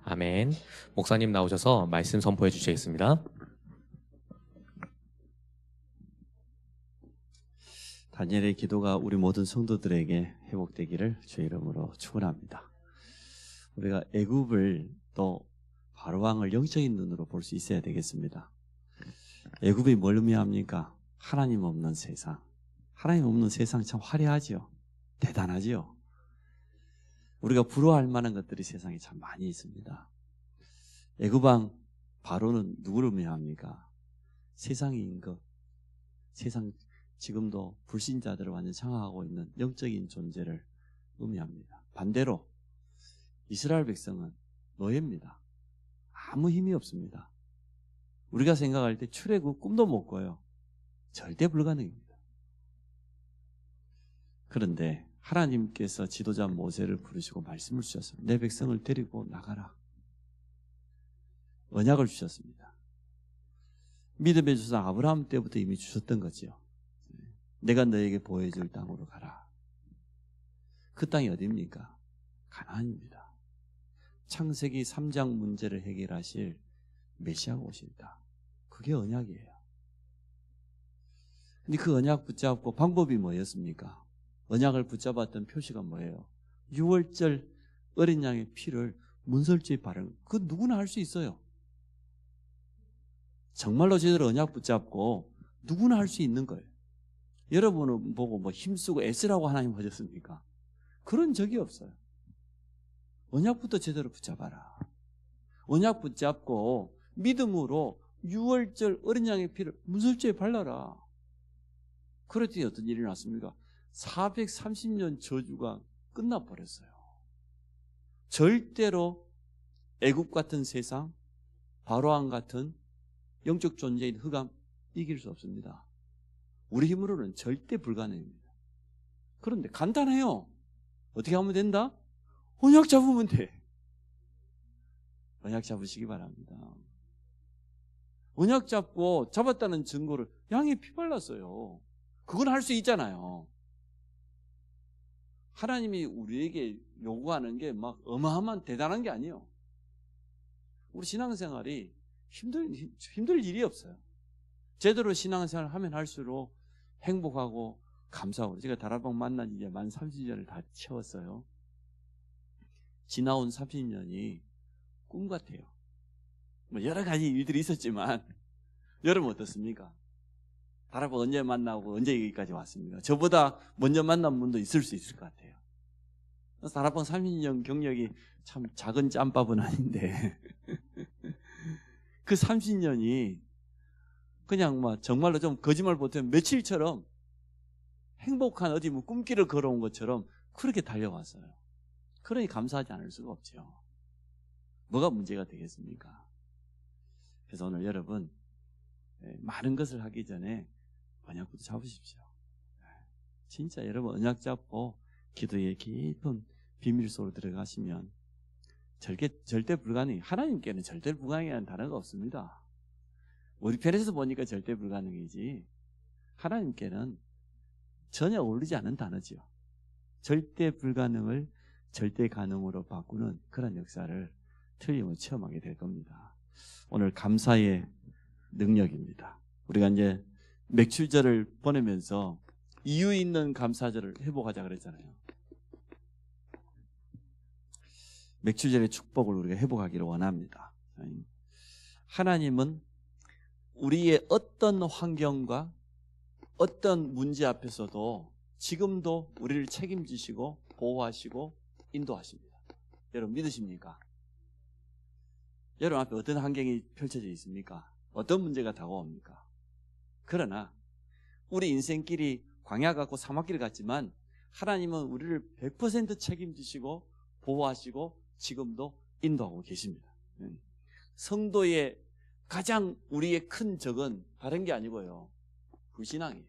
아멘. 목사님 나오셔서 말씀 선포해 주시겠습니다. 다니엘의 기도가 우리 모든 성도들에게 회복되기를 주의 이름으로 축원합니다. 우리가 애굽을 또 바로왕을 영적인 눈으로 볼 수 있어야 되겠습니다. 애굽이 뭘 의미합니까? 하나님 없는 세상. 하나님 없는 세상 참 화려하지요. 대단하지요. 우리가 부러워할 만한 것들이 세상에 참 많이 있습니다. 애굽왕 바로는 누구를 의미합니까? 세상인 것. 세상 지금도 불신자들을 완전 장악하고 있는 영적인 존재를 의미합니다. 반대로 이스라엘 백성은 노예입니다. 아무 힘이 없습니다. 우리가 생각할 때 출애굽 꿈도 못 꿔요. 절대 불가능입니다. 그런데 하나님께서 지도자 모세를 부르시고 말씀을 주셨습니다. 내 백성을 데리고 나가라. 언약을 주셨습니다. 믿음의 조상 아브라함 때부터 이미 주셨던 거지요. 내가 너에게 보여줄 땅으로 가라. 그 땅이 어디입니까? 가나안입니다. 창세기 3장 문제를 해결하실 메시아가 오실다. 그게 언약이에요. 근데 그 언약 붙잡고 방법이 뭐였습니까? 언약을 붙잡았던 표시가 뭐예요? 6월절 어린 양의 피를 문설주에 바르는 그 누구나 할 수 있어요. 정말로 제대로 언약 붙잡고 누구나 할 수 있는 거예요. 여러분은 보고 뭐 힘쓰고 애쓰라고 하나님 하셨습니까? 그런 적이 없어요. 언약부터 제대로 붙잡아라. 언약 붙잡고 믿음으로 6월절 어린 양의 피를 문설주에 발라라. 그랬더니 어떤 일이 났습니까? 430년 저주가 끝나버렸어요. 절대로 애굽 같은 세상, 바로왕 같은 영적 존재인 흑암 이길 수 없습니다. 우리 힘으로는 절대 불가능합니다. 그런데 간단해요. 어떻게 하면 된다? 언약 잡으면 돼. 언약 잡으시기 바랍니다. 언약 잡고 잡았다는 증거를 양에 피 발랐어요. 그건 할 수 있잖아요. 하나님이 우리에게 요구하는 게 막 어마어마한 대단한 게 아니에요. 우리 신앙생활이 힘들 일이 없어요. 제대로 신앙생활을 하면 할수록 행복하고 감사하고. 제가 다락방 만난 이제 만 30년을 다 채웠어요. 지나온 30년이 꿈 같아요. 뭐 여러 가지 일들이 있었지만 여러분 어떻습니까? 다락방 언제 만나고 언제 여기까지 왔습니까? 저보다 먼저 만난 분도 있을 수 있을 것 같아요. 다락방 30년 경력이 참 작은 짬밥은 아닌데 그 30년이 그냥 막 정말로 좀 거짓말 못하면 며칠처럼 행복한 어디 뭐 꿈길을 걸어온 것처럼 그렇게 달려왔어요. 그러니 감사하지 않을 수가 없죠. 뭐가 문제가 되겠습니까? 그래서 오늘 여러분 많은 것을 하기 전에 언약부터 잡으십시오. 진짜 여러분 언약 잡고 기도의 깊은 비밀 속으로 들어가시면 절대 불가능해요. 하나님께는 절대 불가능이라는 단어가 없습니다. 우리 편에서 보니까 절대 불가능이지 하나님께는 전혀 어울리지 않는 단어죠. 절대 불가능을 절대 가능으로 바꾸는 그런 역사를 틀림없이 체험하게 될 겁니다. 오늘 감사의 능력입니다. 우리가 이제 맥출절을 보내면서 이유 있는 감사절을 회복하자 그랬잖아요. 맥출절의 축복을 우리가 회복하기를 원합니다. 하나님은 우리의 어떤 환경과 어떤 문제 앞에서도 지금도 우리를 책임지시고 보호하시고 인도하십니다. 여러분 믿으십니까? 여러분 앞에 어떤 환경이 펼쳐져 있습니까? 어떤 문제가 다가옵니까? 그러나 우리 인생길이 광야 같고 사막길 같지만 하나님은 우리를 100% 책임지시고 보호하시고 지금도 인도하고 계십니다. 성도의 가장 우리의 큰 적은 다른 게 아니고요. 불신앙이에요.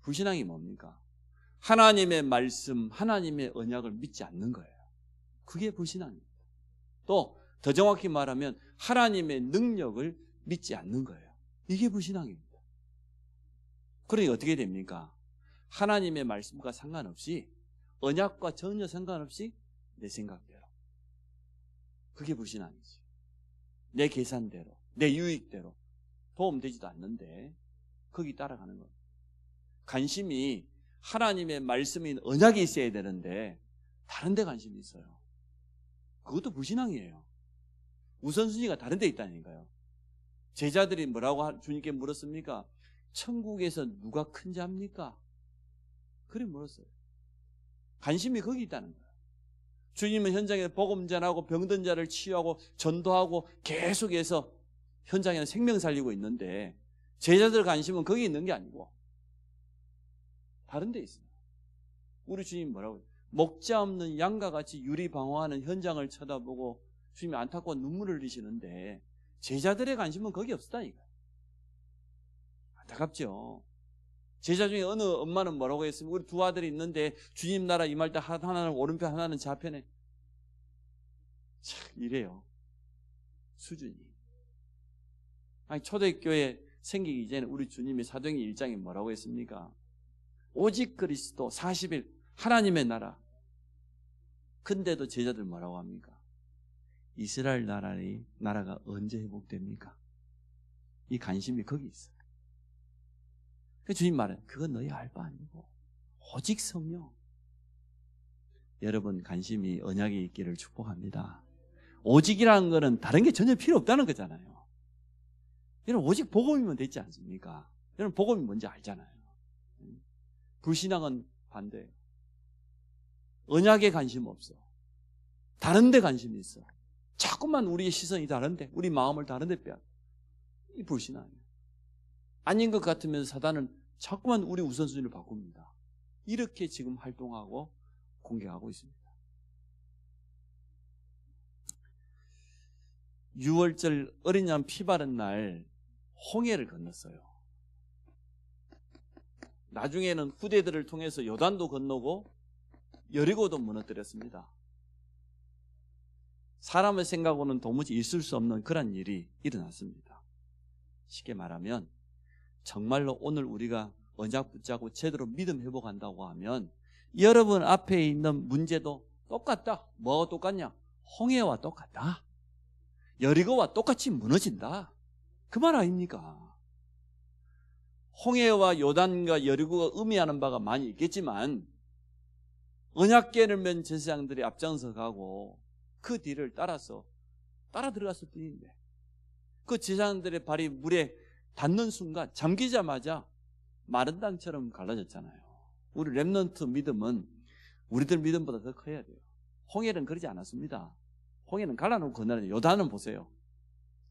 불신앙이 뭡니까? 하나님의 말씀, 하나님의 언약을 믿지 않는 거예요. 그게 불신앙입니다. 또 더 정확히 말하면 하나님의 능력을 믿지 않는 거예요. 이게 불신앙입니다. 그러니 어떻게 됩니까? 하나님의 말씀과 상관없이 언약과 전혀 상관없이 내 생각대로. 그게 불신앙이지. 내 계산대로, 내 유익대로 도움되지도 않는데 거기 따라가는 거예요. 관심이 하나님의 말씀인 언약이 있어야 되는데 다른 데 관심이 있어요. 그것도 불신앙이에요. 우선순위가 다른 데 있다니까요. 제자들이 뭐라고 주님께 물었습니까? 천국에서 누가 큰 자입니까? 그래 물었어요. 관심이 거기 있다는 거예요. 주님은 현장에 복음 전하고 병든 자를 치유하고 전도하고 계속해서 현장에는 생명 살리고 있는데 제자들 관심은 거기 있는 게 아니고 다른 데 있어요. 우리 주님 뭐라고 해요? 목자 없는 양과 같이 유리방황하는 현장을 쳐다보고 주님이 안타까워 눈물을 흘리시는데 제자들의 관심은 거기 없었다니까요. 안타깝죠. 제자 중에 어느 엄마는 뭐라고 했습니까? 우리 두 아들이 있는데 주님 나라 임할 때 하나는 오른편 하나는 좌편에. 참 이래요. 수준이. 아니 초대교회 생기기 전에 우리 주님이 사도행전 1장에 뭐라고 했습니까? 오직 그리스도 40일 하나님의 나라. 근데도 제자들 뭐라고 합니까? 이스라엘 나라가 언제 회복됩니까? 이 관심이 거기 있어요. 그 주님 말은 그건 너희 알 바 아니고 오직 성령. 여러분 관심이 언약이 있기를 축복합니다. 오직이라는 거는 다른 게 전혀 필요 없다는 거잖아요. 여러분 오직 복음이면 됐지 않습니까? 여러분 복음이 뭔지 알잖아요. 불신앙은 반대예요. 언약에 관심 없어. 다른 데 관심이 있어. 자꾸만 우리의 시선이 다른데 우리 마음을 다른 데 빼앗아. 이 불신앙이에요. 아닌 것 같으면서 사단은 자꾸만 우리 우선순위를 바꿉니다. 이렇게 지금 활동하고 공격하고 있습니다. 6월절 어린 양 피 바른 날 홍해를 건넜어요. 나중에는 후대들을 통해서 요단도 건너고 여리고도 무너뜨렸습니다. 사람의 생각으로는 도무지 있을 수 없는 그런 일이 일어났습니다. 쉽게 말하면 정말로 오늘 우리가 언약 붙잡고 제대로 믿음 회복한다고 하면 여러분 앞에 있는 문제도 똑같다. 뭐가 똑같냐? 홍해와 똑같다. 여리고와 똑같이 무너진다. 그 말 아닙니까? 홍해와 요단과 여리고가 의미하는 바가 많이 있겠지만 언약궤를 맨 제사장들이 앞장서 가고 그 뒤를 따라 들어갔을 뿐인데 그 제사장들의 발이 물에 닿는 순간 잠기자마자 마른 땅처럼 갈라졌잖아요. 우리 렘넌트 믿음은 우리들 믿음보다 더 커야 돼요. 홍해는 그러지 않았습니다. 홍해는 갈라놓고 건너는 요단은 보세요.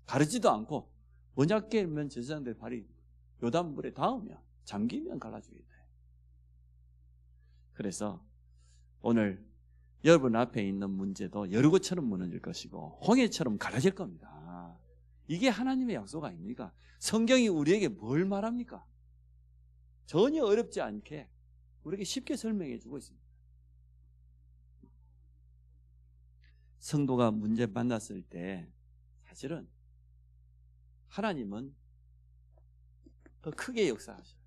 가르지도 않고 언약궤를 맨 제사장들의 발이 요단 물에 닿으면 잠기면 갈라지게 돼요. 그래서 오늘 여러분 앞에 있는 문제도 여리고처럼 무너질 것이고 홍해처럼 갈라질 겁니다. 이게 하나님의 약속 아닙니까? 성경이 우리에게 뭘 말합니까? 전혀 어렵지 않게 우리에게 쉽게 설명해 주고 있습니다. 성도가 문제 만났을 때 사실은 하나님은 더 크게 역사하셔요.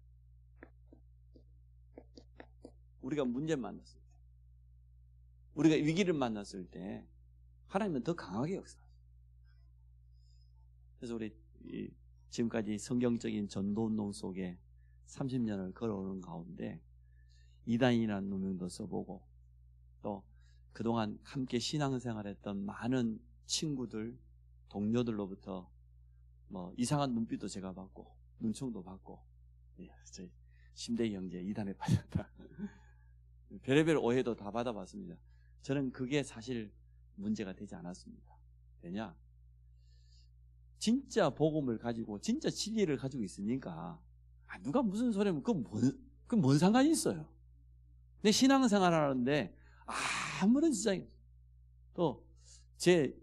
우리가 문제 만났을 때, 우리가 위기를 만났을 때 하나님은 더 강하게 역사하셔요. 그래서 우리 지금까지 성경적인 전도운동 속에 30년을 걸어오는 가운데 이단이라는 누명도 써보고 또 그동안 함께 신앙생활했던 많은 친구들, 동료들로부터 뭐 이상한 눈빛도 제가 받고 눈총도 받고 저희 심대희 형제 이단에 빠졌다. 별의별 오해도 다 받아봤습니다. 저는 그게 사실 문제가 되지 않았습니다. 왜냐? 진짜 복음을 가지고 진짜 진리를 가지고 있으니까 누가 무슨 소리면 그건 뭔 상관이 있어요. 내 신앙생활 하는데 아무런 지장이 없어요. 또 제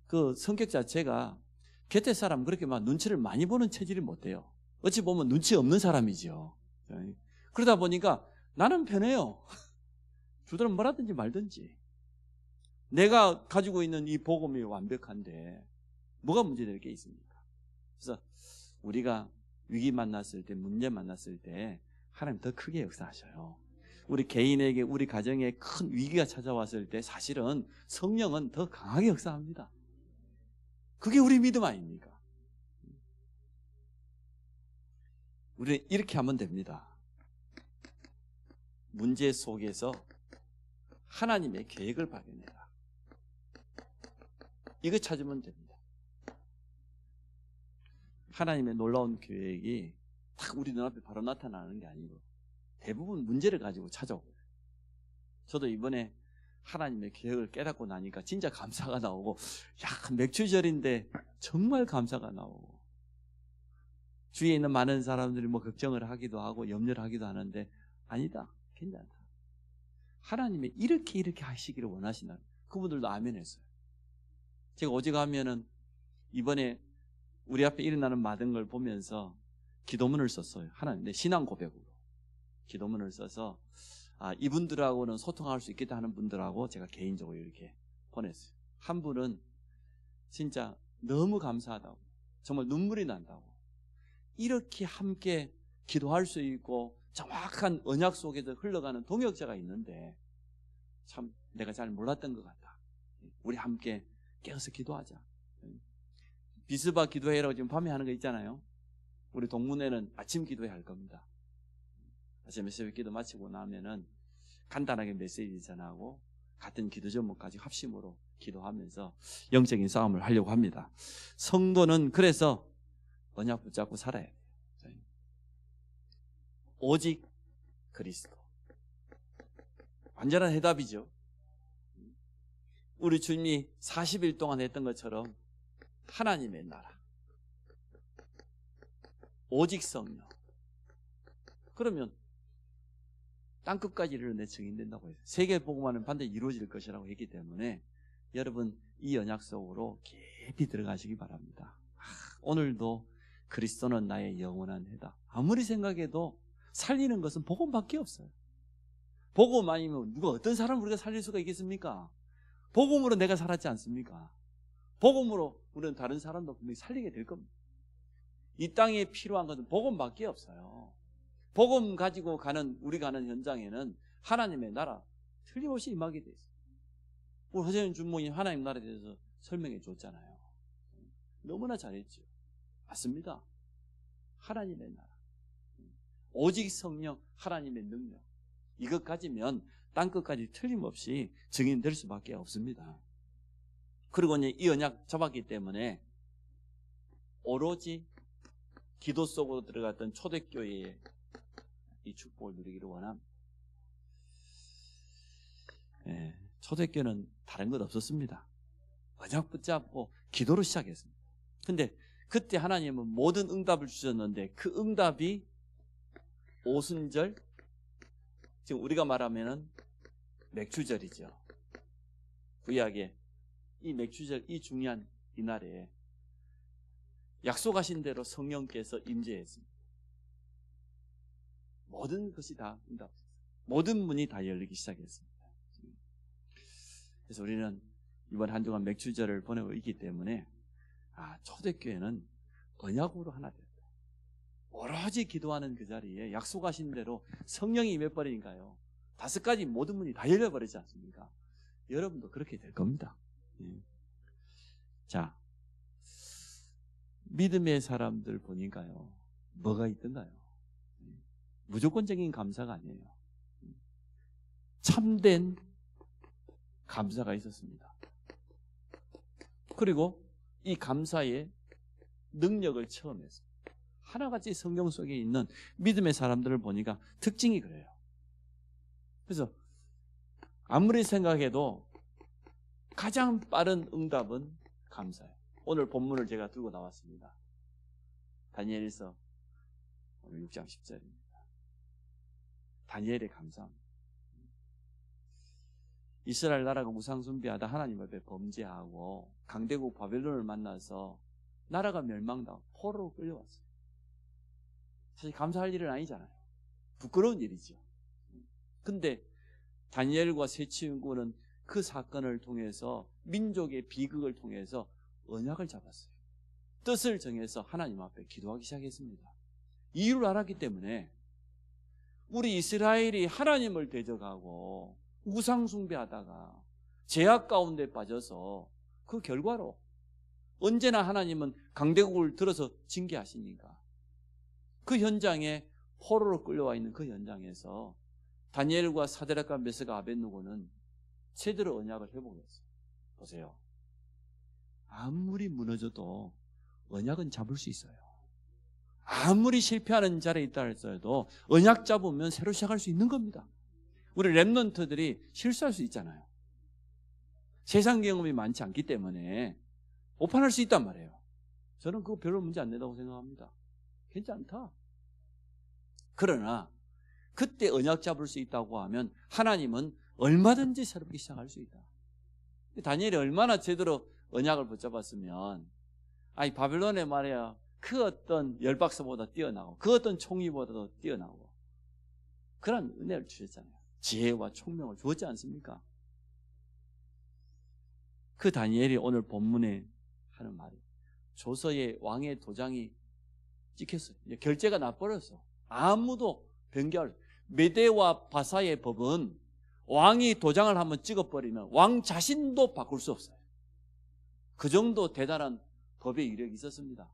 그 성격 자체가 곁에 사람 그렇게 막 눈치를 많이 보는 체질이 못 돼요. 어찌 보면 눈치 없는 사람이죠. 그러다 보니까 나는 편해요. 주들은 뭐라든지 말든지. 내가 가지고 있는 이 복음이 완벽한데 뭐가 문제될 게 있습니까? 그래서 우리가 위기 만났을 때, 문제 만났을 때 하나님 더 크게 역사하셔요. 우리 개인에게 우리 가정에 큰 위기가 찾아왔을 때 사실은 성령은 더 강하게 역사합니다. 그게 우리 믿음 아닙니까? 우리는 이렇게 하면 됩니다. 문제 속에서 하나님의 계획을 발견해라. 이거 찾으면 됩니다. 하나님의 놀라운 계획이 딱 우리 눈앞에 바로 나타나는 게 아니고 대부분 문제를 가지고 찾아오고, 저도 이번에 하나님의 계획을 깨닫고 나니까 진짜 감사가 나오고, 야, 맥주절인데 정말 감사가 나오고, 주위에 있는 많은 사람들이 뭐 걱정을 하기도 하고 염려를 하기도 하는데, 아니다, 괜찮다, 하나님이 이렇게 하시기를 원하신다. 그분들도 아멘 했어요. 제가 오직하면은 이번에 우리 앞에 일어나는 많은 걸 보면서 기도문을 썼어요. 하나님, 내 신앙 고백으로 기도문을 써서 이분들하고는 소통할 수 있겠다 하는 분들하고 제가 개인적으로 이렇게 보냈어요. 한 분은 진짜 너무 감사하다고, 정말 눈물이 난다고, 이렇게 함께 기도할 수 있고 정확한 언약 속에서 흘러가는 동역자가 있는데 참 내가 잘 몰랐던 것 같다. 우리 함께 깨어서 기도하자. 비스바 기도회라고 지금 밤에 하는 거 있잖아요. 우리 동문회는 아침 기도회 할 겁니다. 아침에 새벽 기도 마치고 나면은 간단하게 메시지 전하고 같은 기도 제목까지 합심으로 기도하면서 영적인 싸움을 하려고 합니다. 성도는 그래서 언약 붙잡고 살아야 돼요. 오직 그리스도. 완전한 해답이죠. 우리 주님이 40일 동안 했던 것처럼 하나님의 나라, 오직 성령. 그러면 땅끝까지 이르는 증인된다고 해서 세계 복음화는 반드시 이루어질 것이라고 했기 때문에 여러분 이 언약 속으로 깊이 들어가시기 바랍니다. 오늘도 그리스도는 나의 영원한 해다. 아무리 생각해도 살리는 것은 복음밖에 없어요. 복음 아니면 누가 어떤 사람을 우리가 살릴 수가 있겠습니까? 복음으로 내가 살았지 않습니까? 복음으로 우리는 다른 사람도 분명히 살리게 될 겁니다. 이 땅에 필요한 것은 복음밖에 없어요. 복음 가지고 우리 가는 현장에는 하나님의 나라 틀림없이 임하게 돼 있어요. 우리 허재현 주목님 하나님 나라에 대해서 설명해 줬잖아요. 너무나 잘했죠. 맞습니다. 하나님의 나라, 오직 성령, 하나님의 능력, 이것 가지면 땅끝까지 틀림없이 증인될 수밖에 없습니다. 그리고 이제 이 언약 잡았기 때문에 오로지 기도 속으로 들어갔던 초대교회의 이 축복을 누리기를 원합니다. 초대교회는 다른 것 없었습니다. 언약 붙잡고 기도로 시작했습니다. 근데 그때 하나님은 모든 응답을 주셨는데 그 응답이 오순절, 지금 우리가 말하면은 맥주절이죠. 구약에 이 맥주절, 이 중요한 이날에 약속하신 대로 성령께서 임재했습니다. 모든 것이 다 응답, 모든 문이 다 열리기 시작했습니다. 그래서 우리는 이번 한 주간 맥주절을 보내고 있기 때문에 초대교회는 언약으로 하나 됐다. 오로지 기도하는 그 자리에 약속하신 대로 성령이 임해버리니까요, 5가지 모든 문이 다 열려버리지 않습니까? 여러분도 그렇게 될 겁니다. 자, 믿음의 사람들 보니까요, 뭐가 있던가요? 무조건적인 감사가 아니에요. 참된 감사가 있었습니다. 그리고 이 감사의 능력을 체험했습니다. 하나같이 성경 속에 있는 믿음의 사람들을 보니까 특징이 그래요. 그래서 아무리 생각해도 가장 빠른 응답은 감사예요. 오늘 본문을 제가 들고 나왔습니다. 다니엘서 오늘 6장 10절입니다. 다니엘의 감사합니다. 이스라엘 나라가 우상 숭배하다 하나님 앞에 범죄하고 강대국 바벨론을 만나서 나라가 멸망당하고 포로로 끌려왔어요. 사실 감사할 일은 아니잖아요. 부끄러운 일이죠. 근데 다니엘과 세 친구는 그 사건을 통해서 민족의 비극을 통해서 언약을 잡았어요. 뜻을 정해서 하나님 앞에 기도하기 시작했습니다. 이유를 알았기 때문에 우리 이스라엘이 하나님을 대적하고 우상 숭배하다가 죄악 가운데 빠져서 그 결과로 언제나 하나님은 강대국을 들어서 징계하시니까 그 현장에 포로로 끌려와 있는 그 현장에서 다니엘과 사드락과 메스가 아벳느고는 제대로 언약을 회복했어요. 보세요. 아무리 무너져도 언약은 잡을 수 있어요. 아무리 실패하는 자리에 있다 할지라도 언약 잡으면 새로 시작할 수 있는 겁니다. 우리 랩런트들이 실수할 수 있잖아요. 세상 경험이 많지 않기 때문에 오판할 수 있단 말이에요. 저는 그거 별로 문제 안 된다고 생각합니다. 괜찮다. 그러나 그때 언약 잡을 수 있다고 하면 하나님은 얼마든지 새롭게 시작할 수 있다. 다니엘이 얼마나 제대로 언약을 붙잡았으면 아니 바벨론에 말이야 그 어떤 열박사보다 뛰어나고 그 어떤 총리보다도 뛰어나고 그런 은혜를 주셨잖아요. 지혜와 총명을 주었지 않습니까? 그 다니엘이 오늘 본문에 하는 말이 조서에 왕의 도장이 찍혔어요. 이제 결제가 나버렸어. 아무도 변경할 메대와 바사의 법은 왕이 도장을 한번 찍어버리면 왕 자신도 바꿀 수 없어요. 그 정도 대단한 법의 이력이 있었습니다.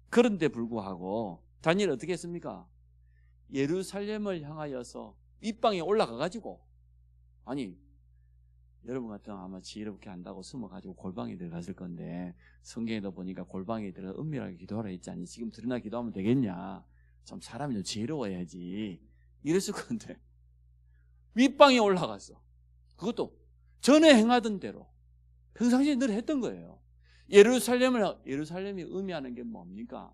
그런데 불구하고 다니엘이 어떻게 했습니까? 예루살렘을 향하여서 윗방에 올라가가지고 아니 여러분 같으면 아마 지혜롭게 한다고 숨어가지고 골방에 들어갔을 건데 성경에도 보니까 골방에 들어가 은밀하게 기도하라 했지 않니? 지금 드러나 기도하면 되겠냐? 좀 사람이 좀 지혜로워야지 이랬을 건데 윗방에 올라갔어. 그것도 전에 행하던 대로 평상시에 늘 했던 거예요. 예루살렘이 의미하는 게 뭡니까?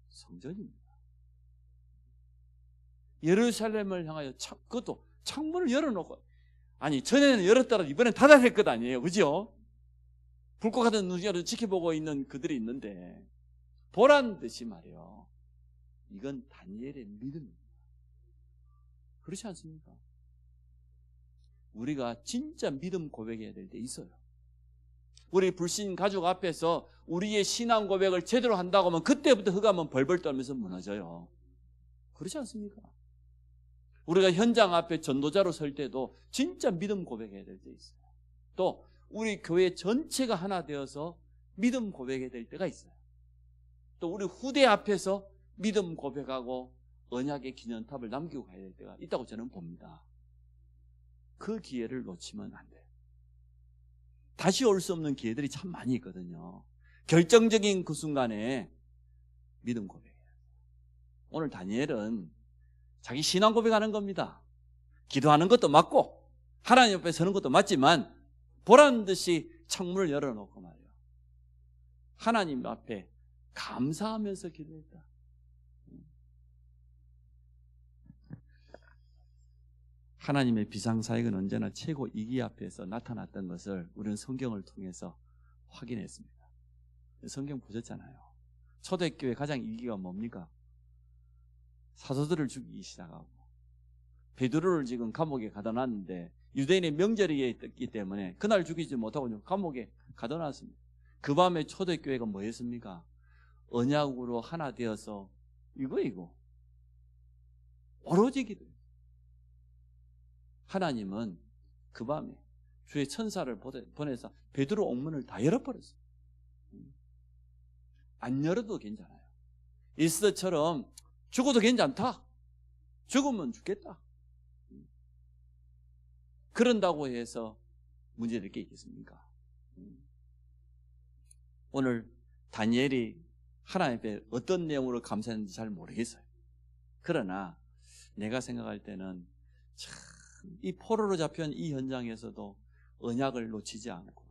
성전입니다. 예루살렘을 향하여 그것도 창문을 열어놓고 아니 전에는 열었다가 이번엔 닫아낼 것 아니에요. 그죠? 불꽃 같은 눈으로 지켜보고 있는 그들이 있는데 보란 듯이 말이에요. 이건 다니엘의 믿음입니다. 그렇지 않습니까? 우리가 진짜 믿음 고백해야 될 때 있어요. 우리 불신 가족 앞에서 우리의 신앙 고백을 제대로 한다고 하면 그때부터 흑암은 벌벌 떨면서 무너져요. 그렇지 않습니까? 우리가 현장 앞에 전도자로 설 때도 진짜 믿음 고백해야 될 때 있어요. 또 우리 교회 전체가 하나 되어서 믿음 고백해야 될 때가 있어요. 또 우리 후대 앞에서 믿음 고백하고 언약의 기념탑을 남기고 가야 될 때가 있다고 저는 봅니다. 그 기회를 놓치면 안 돼요. 다시 올 수 없는 기회들이 참 많이 있거든요. 결정적인 그 순간에 믿음 고백해요. 오늘 다니엘은 자기 신앙 고백하는 겁니다. 기도하는 것도 맞고 하나님 앞에 서는 것도 맞지만 보란 듯이 창문을 열어놓고 말이에요. 하나님 앞에 감사하면서 기도했다. 하나님의 비상사역은 언제나 최고 이기 앞에서 나타났던 것을 우리는 성경을 통해서 확인했습니다. 성경 보셨잖아요. 초대교회 가장 이기가 뭡니까? 사도들을 죽이기 시작하고 베드로를 지금 감옥에 가둬놨는데 유대인의 명절이 있기 때문에 그날 죽이지 못하고 감옥에 가둬놨습니다. 그 밤에 초대교회가 뭐 했습니까? 언약으로 하나 되어서 이거 오로지 기도해요. 하나님은 그 밤에 주의 천사를 보내서 베드로 옥문을 다 열어버렸어요. 안 열어도 괜찮아요. 에스더처럼 죽어도 괜찮다. 죽으면 죽겠다. 그런다고 해서 문제될 게 있겠습니까? 오늘 다니엘이 하나님 앞에 어떤 내용으로 감사했는지 잘 모르겠어요. 그러나 내가 생각할 때는 참 이 포로로 잡혀온 이 현장에서도 언약을 놓치지 않고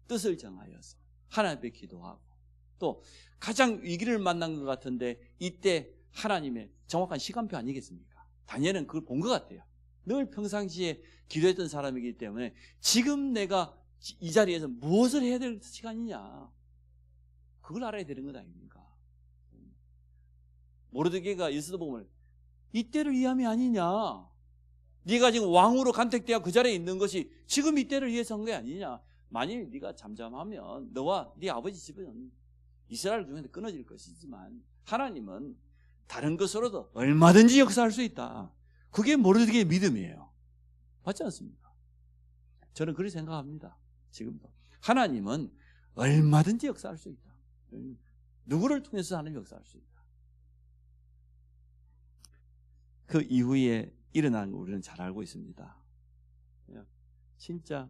뜻을 정하여서 하나님 앞에 기도하고 또 가장 위기를 만난 것 같은데 이때 하나님의 정확한 시간표 아니겠습니까? 다니엘은 그걸 본 것 같아요. 늘 평상시에 기도했던 사람이기 때문에 지금 내가 이 자리에서 무엇을 해야 될 시간이냐 그걸 알아야 되는 것 아닙니까? 모르드게가 에스더 보면 이때를 위함이 아니냐, 네가 지금 왕으로 간택되어 그 자리에 있는 것이 지금 이때를 위해서 한 게 아니냐, 만일 네가 잠잠하면 너와 네 아버지 집은 이스라엘 중에서 끊어질 것이지만 하나님은 다른 것으로도 얼마든지 역사할 수 있다. 그게 모르드게의 믿음이에요. 맞지 않습니까? 저는 그렇게 생각합니다. 지금도. 하나님은 얼마든지 역사할 수 있다. 누구를 통해서 하나님 역사할 수 있다. 그 이후에 일어나는 거 우리는 잘 알고 있습니다. 진짜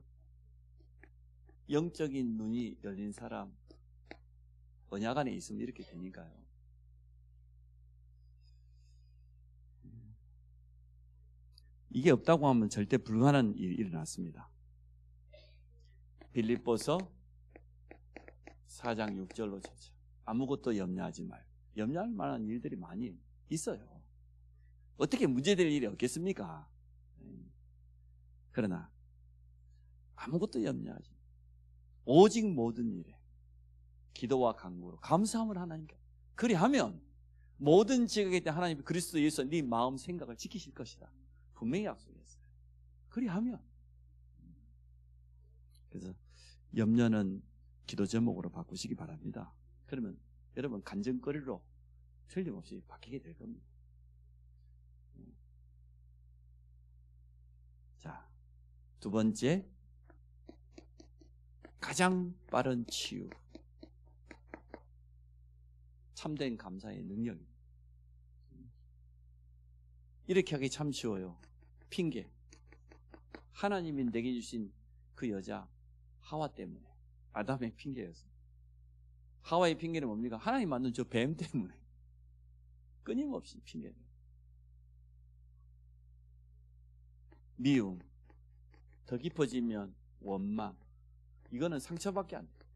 영적인 눈이 열린 사람, 언약 안에 있으면 이렇게 되니까요. 이게 없다고 하면 절대 불가능한 일이 일어났습니다. 빌립보서 4장 6절로 7절. 아무것도 염려하지 말고. 염려할 만한 일들이 많이 있어요. 어떻게 문제될 일이 없겠습니까? 그러나 아무것도 염려하지 말고 오직 모든 일에 기도와 간구로 감사함을 하나님께. 그리하면 모든 지각에 때 하나님이 그리스도 예수 네 마음 생각을 지키실 것이다. 분명히 약속했어요. 그리하면. 그래서 염려는 기도 제목으로 바꾸시기 바랍니다. 그러면 여러분 간증거리로 틀림없이 바뀌게 될 겁니다. 자, 두 번째, 가장 빠른 치유. 참된 감사의 능력입니다. 이렇게 하기 참 쉬워요. 핑계. 하나님이 내게 주신 그 여자 하와 때문에. 아담의 핑계였어요. 하와의 핑계는 뭡니까? 하나님 만든 저 뱀 때문에. 끊임없이 핑계를. 미움. 더 깊어지면 원망. 이거는 상처밖에 안 돼요.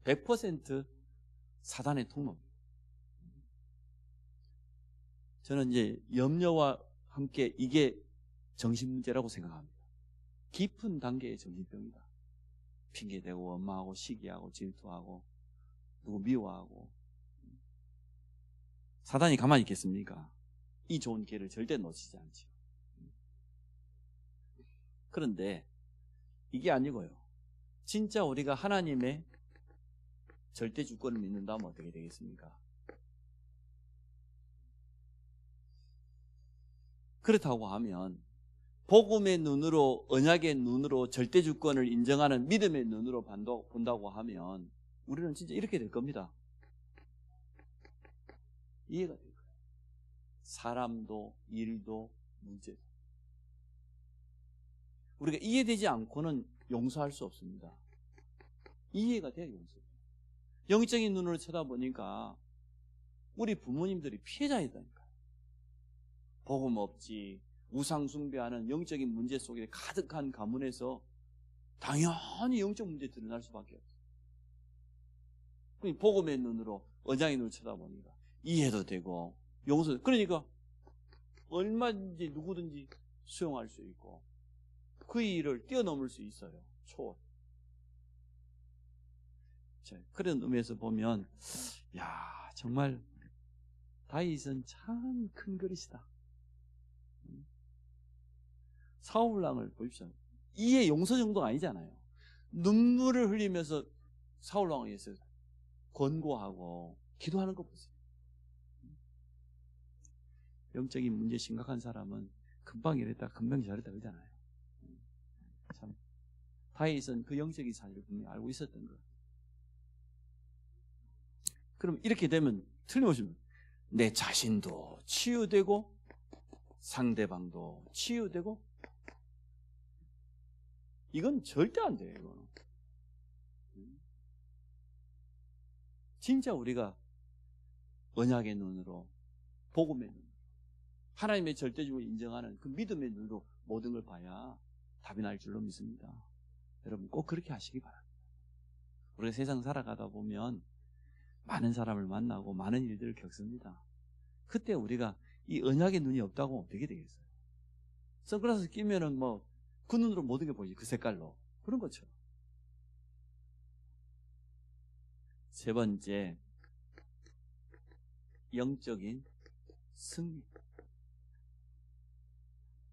100% 사단의 통로. 저는 이제 염려와 함께 이게 정신문제라고 생각합니다. 깊은 단계의 정신병이다. 핑계대고 원망하고 시기하고 질투하고 누구 미워하고. 사단이 가만히 있겠습니까? 이 좋은 기회를 절대 놓치지 않죠. 그런데 이게 아니고요. 진짜 우리가 하나님의 절대 주권을 믿는다면 어떻게 되겠습니까? 그렇다고 하면 복음의 눈으로, 언약의 눈으로 절대 주권을 인정하는 믿음의 눈으로 본다고 하면 우리는 진짜 이렇게 될 겁니다. 이해가 될 거예요. 사람도 일도 문제도. 우리가 이해되지 않고는 용서할 수 없습니다. 이해가 돼야 용서해요. 영적인 눈으로 쳐다보니까 우리 부모님들이 피해자이다니까요. 복음 없지, 우상 숭배하는 영적인 문제 속에 가득한 가문에서 당연히 영적 문제 드러날 수밖에 없어요. 복음의 눈으로, 언약의 눈으로 쳐다보니까 이해도 되고 용서. 그러니까 얼마든지 누구든지 수용할 수 있고 그 일을 뛰어넘을 수 있어요. 초월. 그런 의미에서 보면 야, 정말 다윗은 참 큰 그릇이다. 사울왕을 보십시오. 이해 용서 정도가 아니잖아요. 눈물을 흘리면서 사울왕을 위해서 권고하고 기도하는 거 보세요. 영적인 문제 심각한 사람은 금방 이랬다 금방 저랬다 그러잖아요. 참 다윗은 그 영적인 사실을 분명히 알고 있었던 거예요. 그럼 이렇게 되면 틀림없이 내 자신도 치유되고 상대방도 치유되고. 이건 절대 안 돼요. 이거는. 진짜 우리가 언약의 눈으로, 복음의 눈, 하나님의 절대적으로 인정하는 그 믿음의 눈으로 모든 걸 봐야 답이 날 줄로 믿습니다. 여러분 꼭 그렇게 하시기 바랍니다. 우리가 세상 살아가다 보면 많은 사람을 만나고 많은 일들을 겪습니다. 그때 우리가 이 언약의 눈이 없다고 어떻게 되겠어요? 선글라스 끼면은 뭐 그 눈으로 모든 게 보이지, 그 색깔로. 그런 것처럼. 세 번째, 영적인 승리.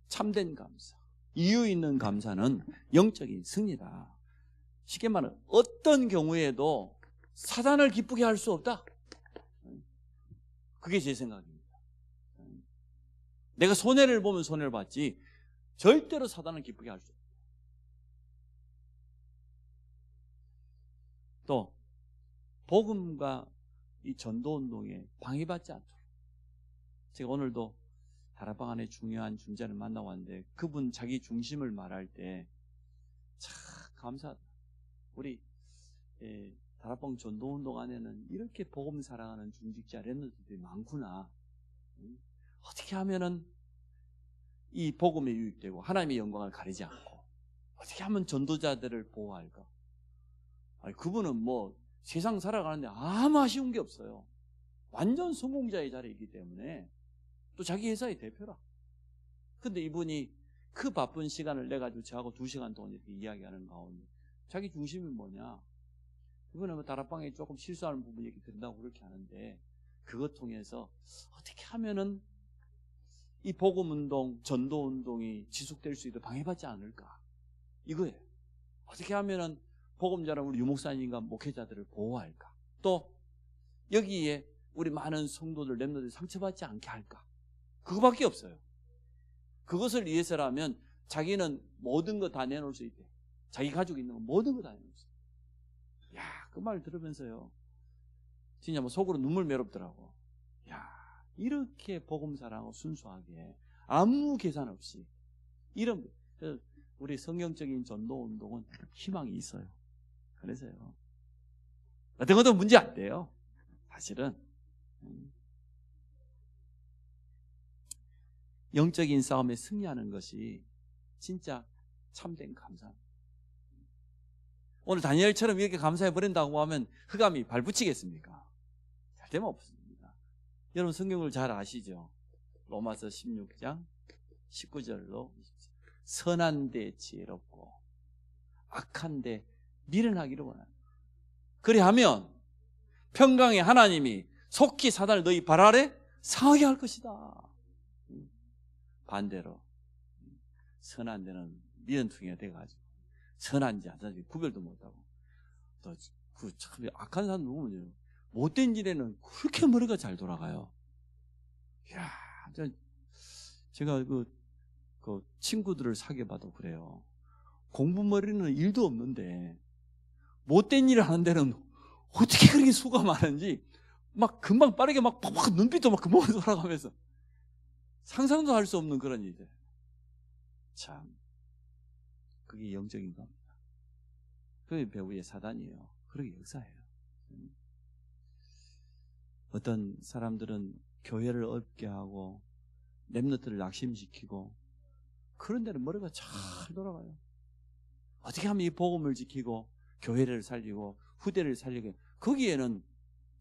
참된 감사. 이유 있는 감사는 영적인 승리다. 쉽게 말하면 어떤 경우에도 사단을 기쁘게 할 수 없다. 그게 제 생각입니다. 내가 손해를 보면 손해를 봤지 절대로 사단은 기쁘게 할 수 없어요. 또 복음과 이 전도운동에 방해받지 않도록, 제가 오늘도 다락방 안에 중요한 존재를 만나고 왔는데 그분 자기 중심을 말할 때 참 감사하다. 우리 다락방 전도운동 안에는 이렇게 복음 사랑하는 중직자 랩런트들이 많구나. 어떻게 하면은 이 복음에 유익되고 하나님의 영광을 가리지 않고 어떻게 하면 전도자들을 보호할까? 아니, 그분은 뭐 세상 살아가는데 아무 아쉬운 게 없어요. 완전 성공자의 자리에 있기 때문에, 또 자기 회사의 대표라. 근데 이분이 그 바쁜 시간을 내가지고 저하고 2시간 동안 이렇게 이야기하는 가운데 자기 중심이 뭐냐? 이번에 뭐 다락방에 조금 실수하는 부분 얘기 드린다고 그렇게 하는데, 그것 통해서 어떻게 하면은 이 복음운동, 전도운동이 지속될 수 있도록 방해받지 않을까? 이거예요. 어떻게 하면은 복음자는 우리 유목사님과 목회자들을 보호할까? 또 여기에 우리 많은 성도들, 렘너들이 상처받지 않게 할까? 그거밖에 없어요. 그것을 위해서라면 자기는 모든 거 다 내놓을 수 있대. 자기 가지고 있는 거 모든 거 다 내놓을 수 있대. 야, 그 말 들으면서요, 진짜 뭐 속으로 눈물 매롭더라고. 야, 이렇게 복음 사랑하고 순수하게 아무 계산 없이 이런, 우리 성경적인 전도 운동은 희망이 있어요. 그래서요, 어떤 것도 문제 안 돼요. 사실은 영적인 싸움에 승리하는 것이 진짜 참된 감사입니다. 오늘 다니엘처럼 이렇게 감사해 버린다고 하면 흑암이 발붙이겠습니까? 절대 없습니다. 여러분 성경을 잘 아시죠? 로마서 16장 19절로 선한 데 지혜롭고 악한 데 미련하기를 원한다. 그리하면 평강의 하나님이 속히 사단을 너희 발 아래 상하게 할 것이다. 반대로 선한 데는 미련퉁이가 돼가지고 선한지 안 선한지 구별도 못하고, 또 그 참 악한 사람 누구면 못된 일에는 그렇게 머리가 잘 돌아가요. 이야, 제가 그 친구들을 사귀어봐도 그래요. 공부머리는 일도 없는데 못된 일을 하는 데는 어떻게 그렇게 수가 많은지 막 금방 빠르게 막 팍팍 눈빛도 막 금방 돌아가면서 상상도 할 수 없는 그런 일들. 참, 그게 영적인 겁니다. 그게 배후의 사단이에요. 그렇게 역사해요. 어떤 사람들은 교회를 없게 하고 렘너트를 낙심시키고 그런 데는 머리가 잘 돌아가요. 어떻게 하면 이 복음을 지키고 교회를 살리고 후대를 살리고, 거기에는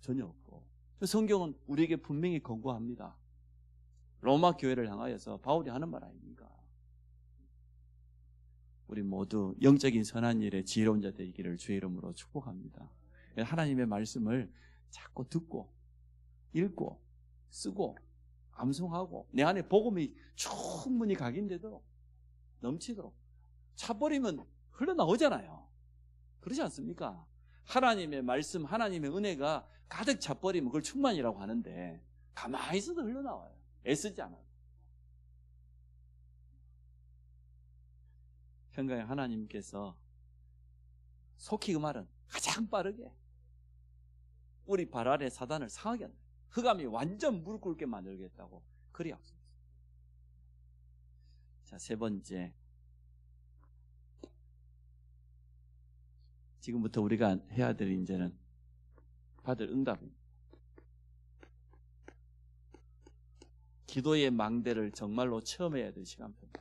전혀 없고, 성경은 우리에게 분명히 권고합니다. 로마 교회를 향하여서 바울이 하는 말 아닙니까? 우리 모두 영적인 선한 일에 지혜로운 자 되기를 주의 이름으로 축복합니다. 하나님의 말씀을 자꾸 듣고 읽고 쓰고 암송하고 내 안에 복음이 충분히 각인되도록 넘치도록, 차버리면 흘러나오잖아요. 그렇지 않습니까? 하나님의 말씀, 하나님의 은혜가 가득 차버리면 그걸 충만이라고 하는데 가만히 있어도 흘러나와요. 애쓰지 않아요. 평강의 하나님께서 속히 그 말은 가장 빠르게 우리 발 아래 사단을 상하게 한다. 흑암이 완전 무릎 꿇게 만들겠다고 그리 약속했어요. 자, 세 번째, 지금부터 우리가 해야 될 이제는 받을 응답입니다. 기도의 망대를 정말로 체험해야 될 시간입니다.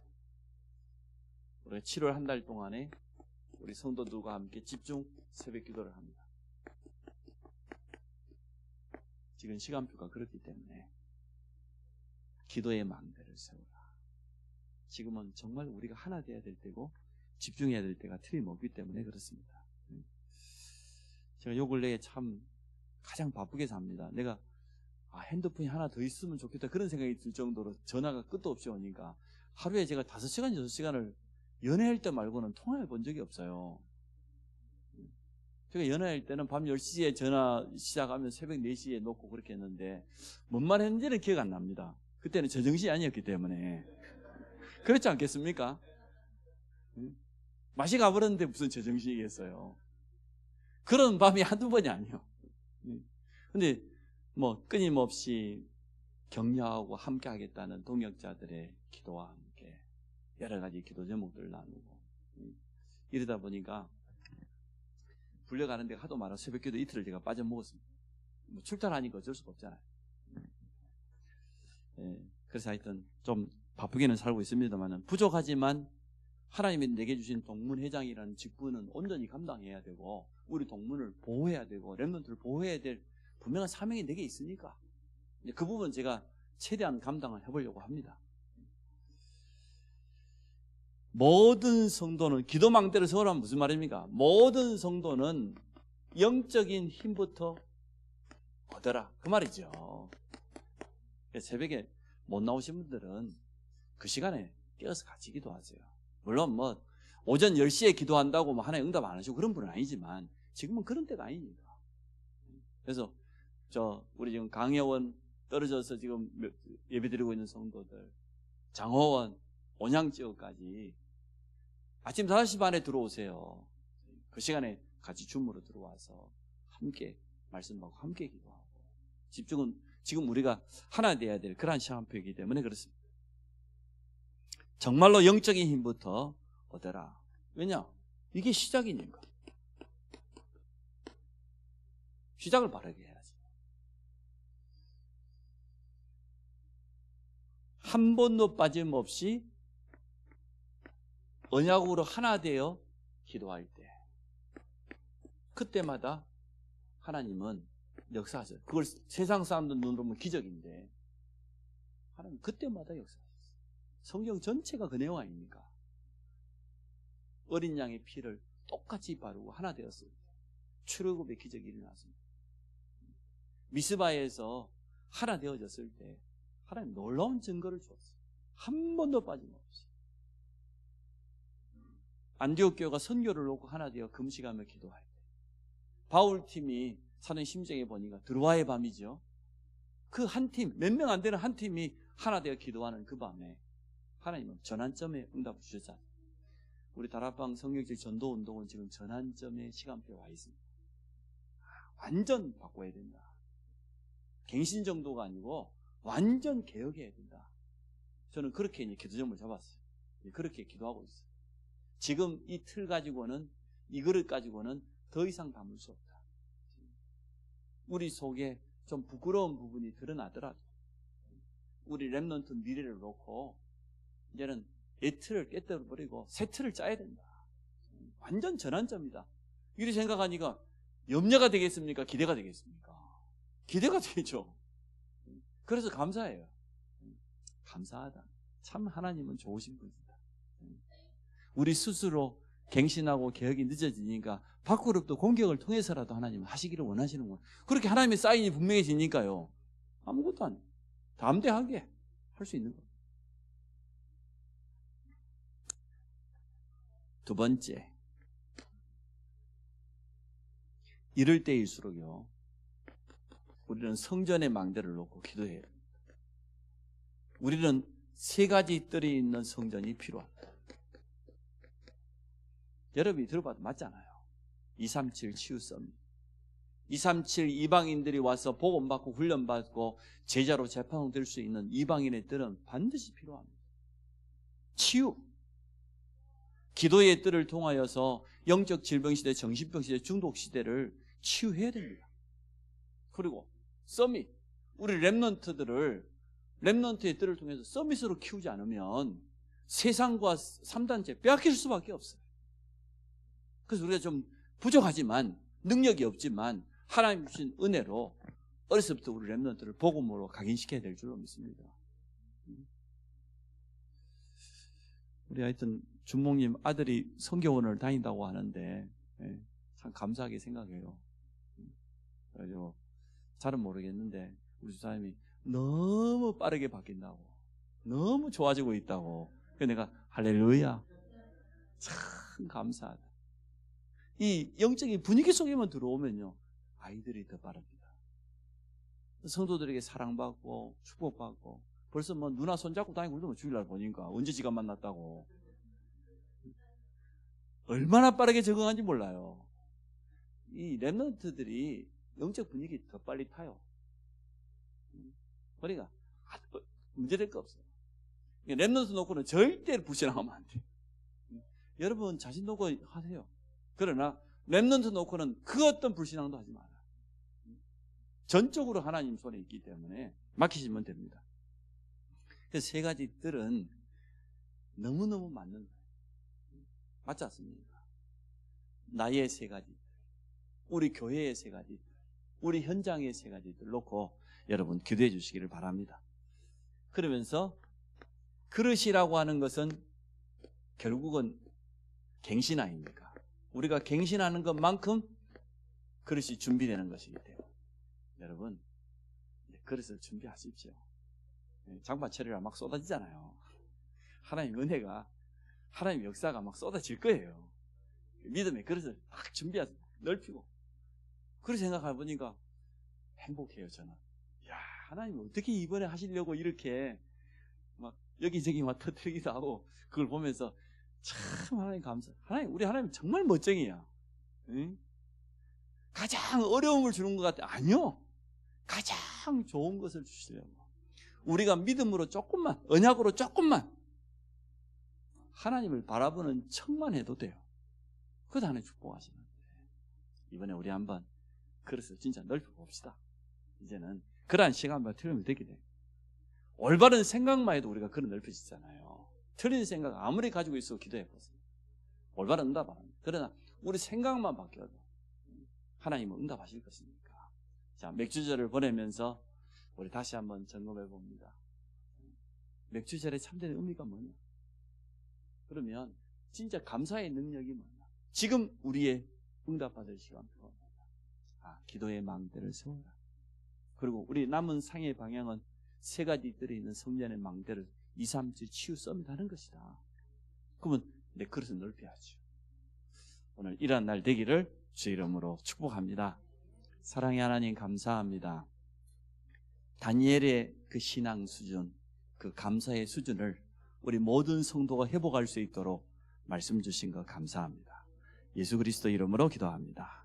우리가 7월 한 달 동안에 우리 성도들과 함께 집중 새벽 기도를 합니다. 지금 시간표가 그렇기 때문에 기도의 망대를 세우라. 지금은 정말 우리가 하나 되어야 될 때고 집중해야 될 때가 틀림없기 때문에 그렇습니다. 제가 요 근래에 참 가장 바쁘게 삽니다. 내가 핸드폰이 하나 더 있으면 좋겠다 그런 생각이 들 정도로 전화가 끝도 없이 오니까 하루에 제가 5시간, 6시간을 연애할 때 말고는 통화해 본 적이 없어요. 제가 연애할 때는 밤 10시에 전화 시작하면 새벽 4시에 놓고 그렇게 했는데 뭔 말 했는지는 기억 안 납니다. 그때는 제정신이 아니었기 때문에. 그렇지 않겠습니까? 맛이 가버렸는데 무슨 제정신이겠어요. 그런 밤이 한두 번이 아니에요. 근데 뭐 끊임없이 격려하고 함께 하겠다는 동역자들의 기도와 함께 여러 가지 기도 제목들을 나누고 이러다 보니까 불려가는 데가 하도 많아 새벽기도 이틀을 제가 빠져먹었습니다. 뭐 출탈하니까 어쩔 수가 없잖아요. 그래서 하여튼 좀 바쁘게는 살고 있습니다만 부족하지만 하나님이 내게 주신 동문회장이라는 직분은 온전히 감당해야 되고 우리 동문을 보호해야 되고 렘넌트를 보호해야 될 분명한 사명이 내게 있으니까 그 부분 제가 최대한 감당을 해보려고 합니다. 모든 성도는 기도망대를 세우라면 무슨 말입니까? 모든 성도는 영적인 힘부터 얻어라 그 말이죠. 새벽에 못 나오신 분들은 그 시간에 깨어서 같이 기도하세요. 물론 뭐 오전 10시에 기도한다고 뭐 하나님 응답 안 하시고 그런 분은 아니지만 지금은 그런 때가 아니니까. 그래서 우리 지금 강혜원 떨어져서 지금 예배드리고 있는 성도들, 장호원, 온양지역까지 아침 5시 반에 들어오세요. 그 시간에 같이 줌으로 들어와서 함께 말씀하고 함께 기도하고 집중은 지금 우리가 하나 돼야 될 그러한 시간표이기 때문에 그렇습니다. 정말로 영적인 힘부터 얻어라. 왜냐? 이게 시작이니까. 시작을 바르게 해야지. 한 번도 빠짐없이 언약으로 하나 되어 기도할 때 그때마다 하나님은 역사하셔요. 그걸 세상 사람들 눈으로 보면 기적인데 하나님 그때마다 역사하셨어요. 성경 전체가 그 내용 아닙니까? 어린 양의 피를 똑같이 바르고 하나 되었을 때 출애굽의 기적이 일어났습니다. 미스바에서 하나 되어졌을 때 하나님 놀라운 증거를 주었어요. 한 번도 빠짐없이. 안디옥 교회가 선교를 놓고 하나 되어 금식하며 기도할 때 바울팀이 사는 심정에 보니까 드로아의 밤이죠. 그 한 팀, 몇 명 안 되는 한 팀이 하나 되어 기도하는 그 밤에 하나님은 전환점에 응답을 주셨잖아요. 우리 다락방 성경적 전도운동은 지금 전환점에 시간표에 와 있습니다. 완전 바꿔야 된다. 갱신 정도가 아니고 완전 개혁해야 된다. 저는 그렇게 이제 기도점을 잡았어요. 그렇게 기도하고 있어요. 지금 이 틀 가지고는 이 그릇 가지고는 더 이상 담을 수 없다. 우리 속에 좀 부끄러운 부분이 드러나더라도 우리 렘넌트 미래를 놓고 이제는 옛 틀을 깨뜨려버리고 새 틀을 짜야 된다. 완전 전환점이다. 이렇게 생각하니까 염려가 되겠습니까? 기대가 되겠습니까? 기대가 되죠. 그래서 감사해요. 감사하다. 참 하나님은 좋으신 분이다. 우리 스스로 갱신하고 개혁이 늦어지니까 밖으로부터 공격을 통해서라도 하나님은 하시기를 원하시는 거예요. 그렇게 하나님의 사인이 분명해지니까요. 아무것도 안 해요. 담대하게 할 수 있는 거예요. 두 번째, 이럴 때일수록요 우리는 성전의 망대를 놓고 기도해야 됩니다. 우리는 세 가지 뜰이 있는 성전이 필요합니다. 여러분이 들어봐도 맞잖아요. 237 치유섬, 237 이방인들이 와서 복음받고 훈련받고 제자로 재판될 수 있는 이방인의 뜰은 반드시 필요합니다. 치유, 기도의 뜰을 통하여서 영적 질병시대, 정신병시대, 중독시대를 치유해야 됩니다. 그리고 서밋, 우리 렘넌트들을 렘넌트의 뜰을 통해서 서밋으로 키우지 않으면 세상과 3단체 빼앗길 수밖에 없어요. 그래서 우리가 좀 부족하지만 능력이 없지만 하나님 주신 은혜로 어려서부터 우리 렘넌트를 복음으로 각인시켜야 될 줄로 믿습니다. 우리 하여튼 준목님 아들이 성교원을 다닌다고 하는데 참 감사하게 생각해요. 그래서 잘은 모르겠는데 우리 집사님이 너무 빠르게 바뀐다고, 너무 좋아지고 있다고. 그래서 내가 할렐루야, 참 감사하다. 이 영적인 분위기 속에만 들어오면요 아이들이 더 빠릅니다. 성도들에게 사랑받고 축복받고 벌써 뭐 누나 손잡고 다니고 그러면 주일날 보니까 언제 지가 만났다고. 얼마나 빠르게 적응한지 몰라요. 이 랩런트들이 영적 분위기 더 빨리 타요. 그러니까 문제될 거 없어요. 랩런트 놓고는 절대 불신하면 안 돼요. 여러분 자신 놓고 하세요. 그러나 랩런트 놓고는 그 어떤 불신앙도 하지 마라. 전적으로 하나님 손에 있기 때문에 맡기시면 됩니다. 그래서 세 가지 뜰은 너무너무 맞는 거예요. 맞지 않습니까? 나의 세 가지, 우리 교회의 세 가지, 우리 현장의 세 가지들 놓고 여러분 기도해 주시기를 바랍니다. 그러면서 그릇이라고 하는 것은 결국은 갱신 아닙니까? 우리가 갱신하는 것만큼 그릇이 준비되는 것이기 때문에 여러분 그릇을 준비하십시오. 장마철이라 막 쏟아지잖아요. 하나님 은혜가, 하나님 역사가 막 쏟아질 거예요. 믿음의 그릇을 막 준비하세요. 넓히고. 그렇게 생각해 보니까 행복해요, 저는. 야, 하나님 어떻게 이번에 하시려고 이렇게 막 여기저기 막 터뜨리기도 하고, 그걸 보면서 참 하나님 감사. 하나님, 우리 하나님 정말 멋쟁이야. 응? 가장 어려움을 주는 것 같아. 아니요. 가장 좋은 것을 주시려고. 우리가 믿음으로 조금만, 언약으로 조금만 하나님을 바라보는 척만 해도 돼요. 그것도 하나님 축복하시는데, 이번에 우리 한번 그릇을 진짜 넓혀봅시다. 이제는 그러한 시간만 틀리면 되게 돼요. 올바른 생각만 해도 우리가 그릇 넓혀지잖아요. 틀린 생각 아무리 가지고 있어도 기도해보세요. 올바른 응답 안 합니다. 그러나 우리 생각만 바뀌어도 하나님은 응답하실 것이니까. 자, 맥주절을 보내면서 우리 다시 한번 점검해 봅니다. 맥주절의 참된 의미가 뭐냐? 그러면 진짜 감사의 능력이 뭐냐? 지금 우리의 응답받을 시간 필요합니다. 기도의 망대를 세워라. 그리고 우리 남은 상의 방향은 세 가지 뜰에 있는 성전의 망대를 2, 3주 치유 썸이다 하는 것이다. 그러면 내 그릇을 넓혀야죠. 오늘 이러한 날 되기를 주의 이름으로 축복합니다. 사랑의 하나님 감사합니다. 다니엘의 그 신앙 수준, 그 감사의 수준을 우리 모든 성도가 회복할 수 있도록 말씀 주신 것 감사합니다. 예수 그리스도 이름으로 기도합니다.